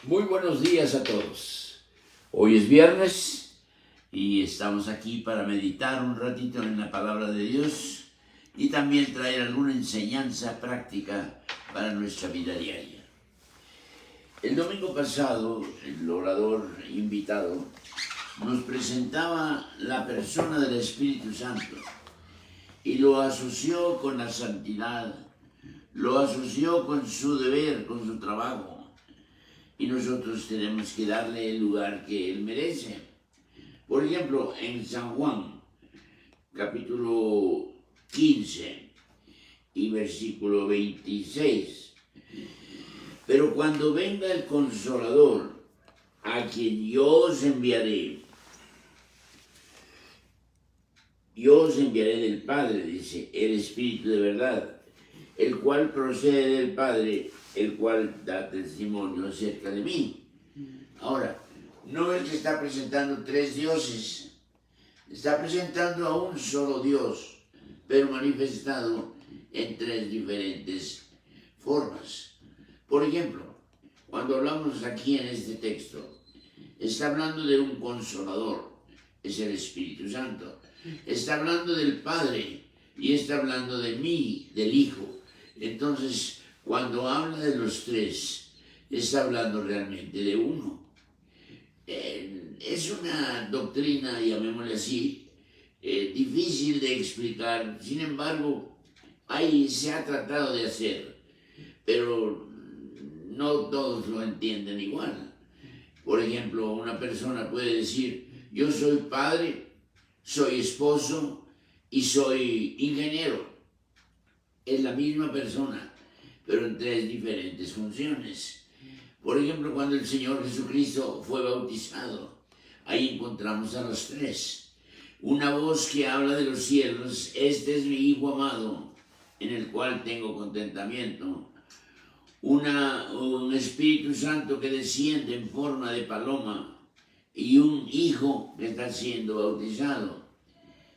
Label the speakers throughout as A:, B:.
A: Muy buenos días a todos. Hoy es viernes y estamos aquí para meditar un ratito en la palabra de Dios y también traer alguna enseñanza práctica para nuestra vida diaria. El domingo pasado, el orador invitado nos presentaba la persona del Espíritu Santo y lo asoció con la santidad, lo asoció con su deber, con su trabajo. Y nosotros tenemos que darle el lugar que él merece. Por ejemplo, en San Juan, capítulo 15 y versículo 26. Pero cuando venga el Consolador, a quien yo os enviaré del Padre, dice, el Espíritu de verdad, el cual procede del Padre, el cual da testimonio acerca de mí. Ahora, no es que está presentando tres dioses, está presentando a un solo Dios, pero manifestado en tres diferentes formas. Por ejemplo, cuando hablamos aquí en este texto, está hablando de un consolador, es el Espíritu Santo. Está hablando del Padre y está hablando de mí, del Hijo. Entonces, cuando habla de los tres, está hablando realmente de uno. Es una doctrina, llamémosle así, difícil de explicar. Sin embargo, ahí se ha tratado de hacer, pero no todos lo entienden igual. Por ejemplo, una persona puede decir, yo soy padre, soy esposo y soy ingeniero. Es la misma persona, pero en tres diferentes funciones. Por ejemplo, cuando el Señor Jesucristo fue bautizado, ahí encontramos a los tres. Una voz que habla de los cielos, este es mi Hijo amado, en el cual tengo contentamiento. Un Espíritu Santo que desciende en forma de paloma y un Hijo que está siendo bautizado.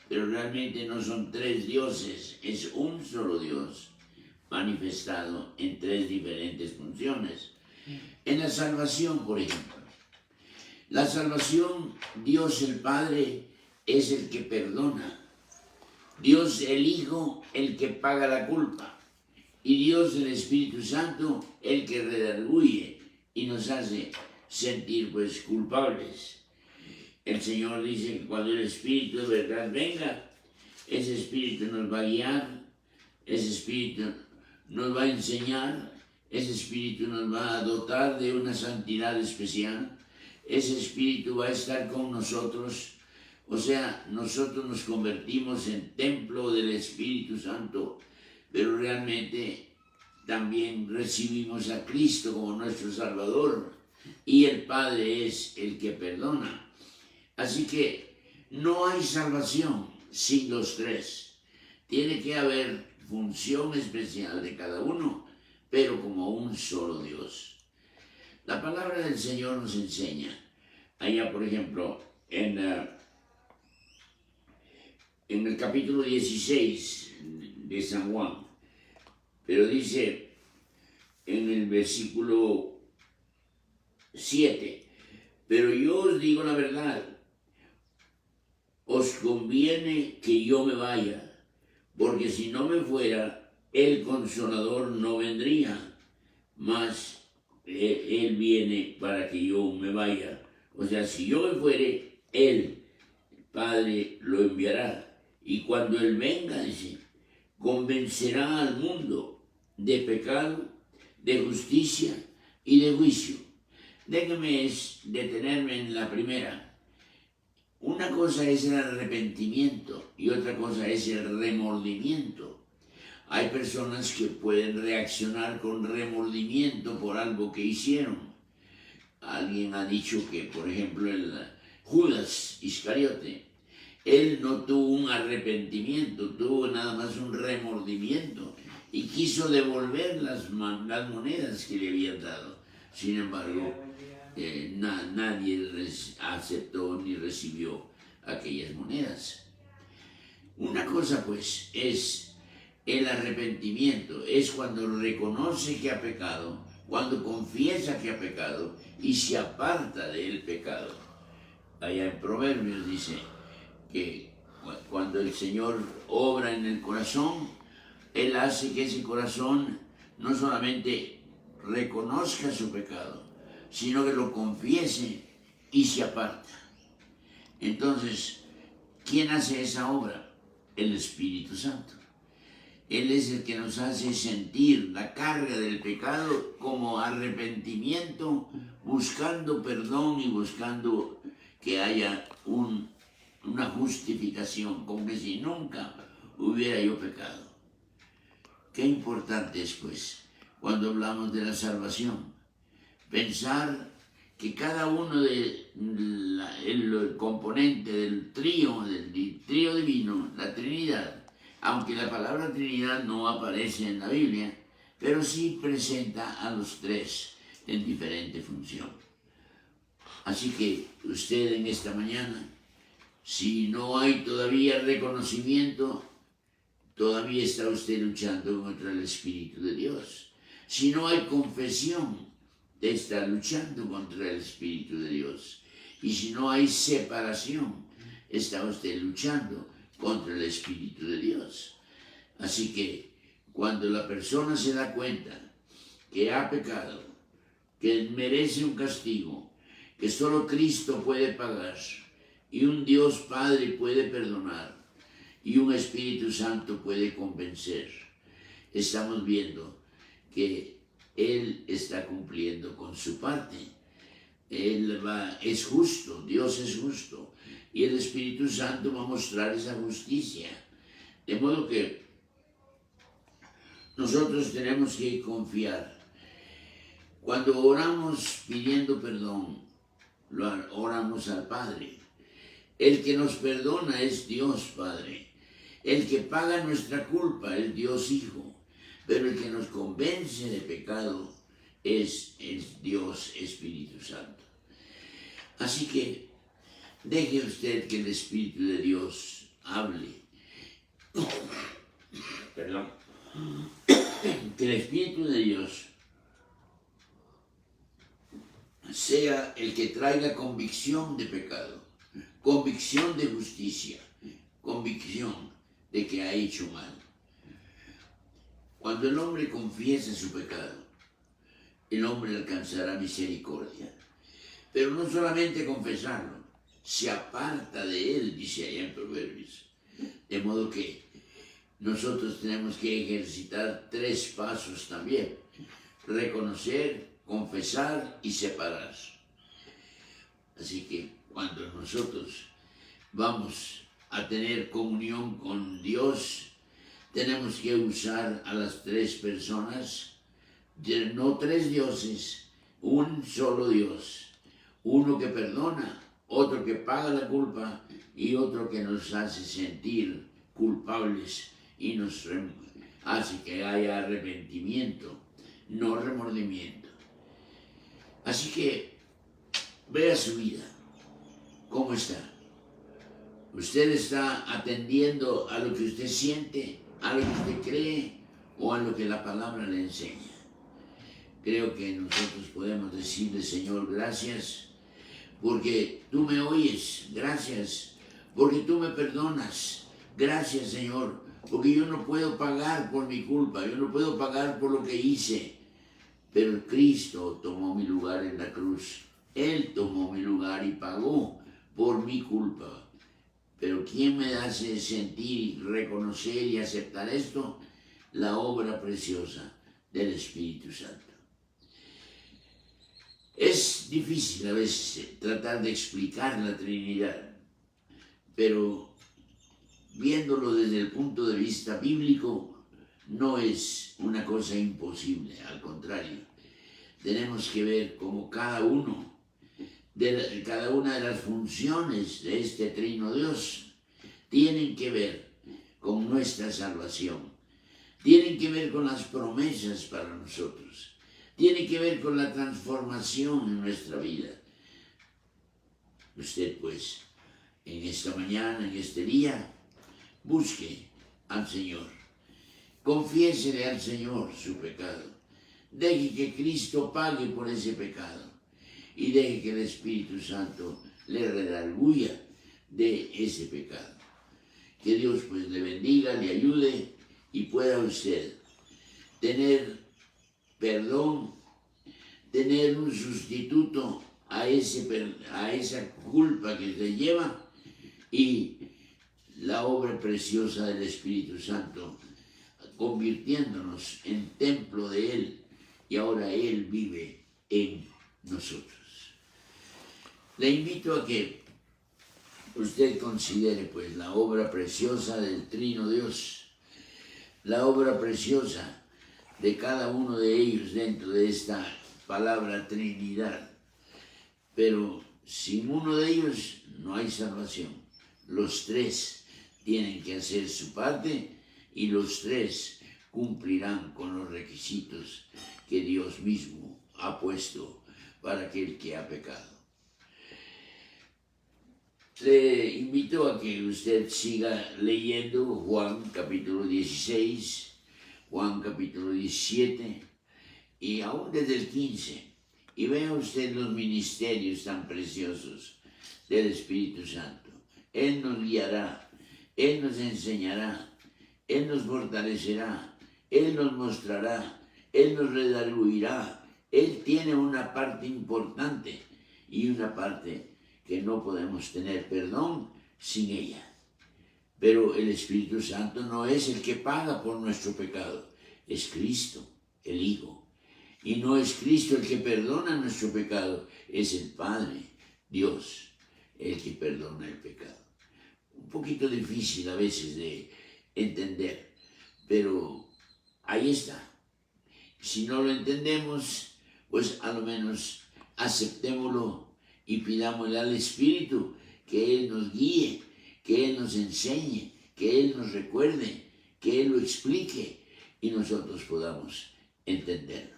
A: Pero realmente no son tres dioses, es un solo Dios manifestado en tres diferentes funciones. En la salvación, por ejemplo, la salvación, Dios el Padre es el que perdona, Dios el Hijo el que paga la culpa y Dios el Espíritu Santo el que redarguye y nos hace sentir pues culpables. El Señor dice que cuando el Espíritu de verdad venga, ese Espíritu nos va a guiar, ese Espíritu nos va a enseñar, ese Espíritu nos va a dotar de una santidad especial, ese Espíritu va a estar con nosotros. O sea, nosotros nos convertimos en templo del Espíritu Santo, pero realmente también recibimos a Cristo como nuestro Salvador y el Padre es el que perdona. Así que no hay salvación sin los tres. Tiene que haber función especial de cada uno, pero como un solo Dios. La palabra del Señor nos enseña, allá por ejemplo, en el capítulo 16 de San Juan, pero dice en el versículo 7, pero yo os digo la verdad, os conviene que yo me vaya, porque si no me fuera, el Consolador no vendría, mas Él viene para que yo me vaya. O sea, si yo me fuere, Él, Padre, lo enviará. Y cuando Él venga, dice, convencerá al mundo de pecado, de justicia y de juicio. Déjenme detenerme en la primera. Una cosa es el arrepentimiento y otra cosa es el remordimiento. Hay personas que pueden reaccionar con remordimiento por algo que hicieron. Alguien ha dicho que, por ejemplo, el Judas Iscariote, él no tuvo un arrepentimiento, tuvo nada más un remordimiento y quiso devolver las monedas que le habían dado. Sin embargo, nadie aceptó ni recibió aquellas monedas. Una cosa pues es el arrepentimiento, es cuando reconoce que ha pecado cuando confiesa que ha pecado y se aparta del pecado. Allá en Proverbios dice que cuando el Señor obra en el corazón, Él hace que ese corazón no solamente reconozca su pecado, sino que lo confiese y se aparta. Entonces, ¿quién hace esa obra? El Espíritu Santo. Él es el que nos hace sentir la carga del pecado como arrepentimiento, buscando perdón y buscando que haya una justificación, como que si nunca hubiera yo pecado. Qué importante es, pues, cuando hablamos de la salvación, pensar que cada uno el componente del trío divino, la Trinidad, aunque la palabra Trinidad no aparece en la Biblia, pero sí presenta a los tres en diferente función. Así que usted en esta mañana, si no hay todavía reconocimiento, todavía está usted luchando contra el Espíritu de Dios. Si no hay confesión, está luchando contra el Espíritu de Dios. Y si no hay separación, está usted luchando contra el Espíritu de Dios. Así que cuando la persona se da cuenta que ha pecado, que merece un castigo, que solo Cristo puede pagar, y un Dios Padre puede perdonar, y un Espíritu Santo puede convencer, estamos viendo que Él está cumpliendo con su parte. Es justo, Dios es justo, y el Espíritu Santo va a mostrar esa justicia. De modo que nosotros tenemos que confiar. Cuando oramos pidiendo perdón, oramos al Padre. El que nos perdona es Dios Padre. El que paga nuestra culpa es Dios Hijo. Pero el que nos convence de pecado es Dios Espíritu Santo. Así que deje usted que el Espíritu de Dios hable. Perdón. Que el Espíritu de Dios sea el que traiga convicción de pecado, convicción de justicia, convicción de que ha hecho mal. Cuando el hombre confiesa su pecado, el hombre alcanzará misericordia. Pero no solamente confesarlo, se aparta de él, dice allá en Proverbios. De modo que nosotros tenemos que ejercitar 3 pasos también: reconocer, confesar y separar. Así que cuando nosotros vamos a tener comunión con Dios, tenemos que usar a las 3 personas, no 3 dioses, un solo Dios. Uno que perdona, otro que paga la culpa y otro que nos hace sentir culpables y nos hace que haya arrepentimiento, no remordimiento. Así que vea su vida, ¿cómo está? ¿Usted está atendiendo a lo que usted siente, a lo que usted cree o a lo que la palabra le enseña? Creo que nosotros podemos decirle: Señor, gracias porque tú me oyes, gracias porque tú me perdonas, gracias, Señor, porque yo no puedo pagar por mi culpa, yo no puedo pagar por lo que hice, pero Cristo tomó mi lugar en la cruz. Él tomó mi lugar y pagó por mi culpa. Pero ¿quién me hace sentir, reconocer y aceptar esto? La obra preciosa del Espíritu Santo. Es difícil a veces tratar de explicar la Trinidad, pero viéndolo desde el punto de vista bíblico, no es una cosa imposible, al contrario. Tenemos que ver cómo cada una de las funciones de este Trino Dios tienen que ver con nuestra salvación, tienen que ver con las promesas para nosotros, tienen que ver con la transformación en nuestra vida. Usted, pues, en esta mañana, en este día, busque al Señor, confiésele al Señor su pecado. deje que Cristo pague por ese pecado y deje que el Espíritu Santo le redarguya de ese pecado. Que Dios pues le bendiga, le ayude y pueda usted tener perdón, tener un sustituto a esa culpa que se lleva y la obra preciosa del Espíritu Santo, convirtiéndonos en templo de Él, y ahora Él vive en nosotros. Le invito a que usted considere pues la obra preciosa del Trino Dios, la obra preciosa de cada uno de ellos dentro de esta palabra Trinidad. Pero sin uno de ellos no hay salvación. Los tres tienen que hacer su parte y los tres cumplirán con los requisitos que Dios mismo ha puesto para aquel que ha pecado. Le invito a que usted siga leyendo Juan capítulo 16, Juan capítulo 17 y aún desde el 15, y vea usted los ministerios tan preciosos del Espíritu Santo. Él nos guiará, Él nos enseñará, Él nos fortalecerá, Él nos mostrará, Él nos redarguirá. Él tiene una parte importante y una parte que no podemos tener perdón sin ella. Pero el Espíritu Santo no es el que paga por nuestro pecado, es Cristo, el Hijo. Y no es Cristo el que perdona nuestro pecado, es el Padre, Dios, el que perdona el pecado. Un poquito difícil a veces de entender, pero ahí está. Si no lo entendemos, pues a lo menos aceptémoslo y pidámosle al Espíritu que Él nos guíe, que Él nos enseñe, que Él nos recuerde, que Él lo explique y nosotros podamos entenderlo.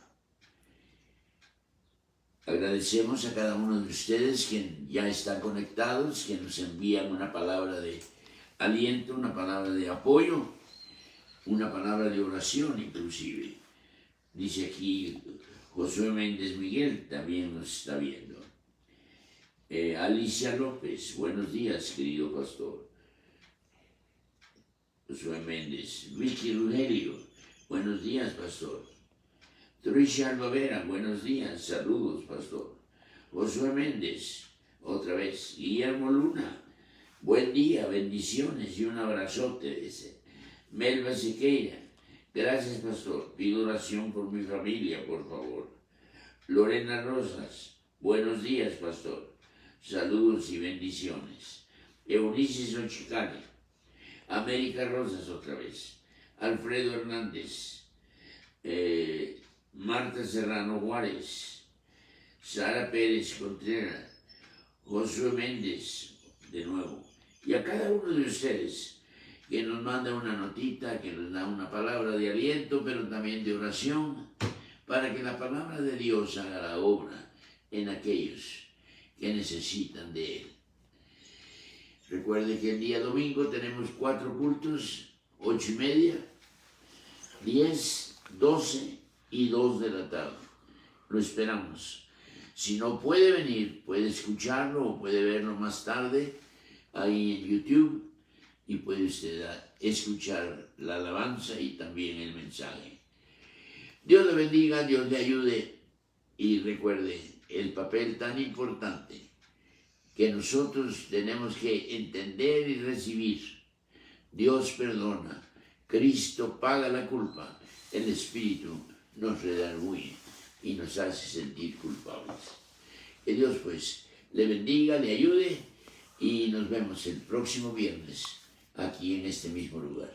A: Agradecemos a cada uno de ustedes que ya están conectados, que nos envían una palabra de aliento, una palabra de apoyo, una palabra de oración inclusive. Dice aquí Josué Méndez Miguel, también nos está viendo. Alicia López, buenos días, querido pastor. Josué Méndez. Vicky Rugelio, buenos días, pastor. Trisha Alvavera, buenos días, saludos, pastor. Josué Méndez, otra vez. Guillermo Luna, buen día, bendiciones y un abrazote, dice. Melba Siqueira, gracias, pastor. Pido oración por mi familia, por favor. Lorena Rosas, buenos días, pastor. Saludos y bendiciones. Eunices Ochicani, América Rosas otra vez. Alfredo Hernández, Marta Serrano Juárez, Sara Pérez Contreras, Josué Méndez, de nuevo. Y a cada uno de ustedes que nos manda una notita, que nos da una palabra de aliento, pero también de oración, para que la palabra de Dios haga la obra en aquellos que necesitan de Él. Recuerde que el día domingo tenemos 4 cultos, 8:30, 10, 12 y 2 de la tarde. Lo esperamos. Si no puede venir, puede escucharlo o puede verlo más tarde ahí en YouTube y puede usted escuchar la alabanza y también el mensaje. Dios le bendiga, Dios le ayude y recuerde el papel tan importante que nosotros tenemos que entender y recibir. Dios perdona, Cristo paga la culpa, el Espíritu nos redarguye y nos hace sentir culpables. Que Dios pues le bendiga, le ayude y nos vemos el próximo viernes aquí en este mismo lugar.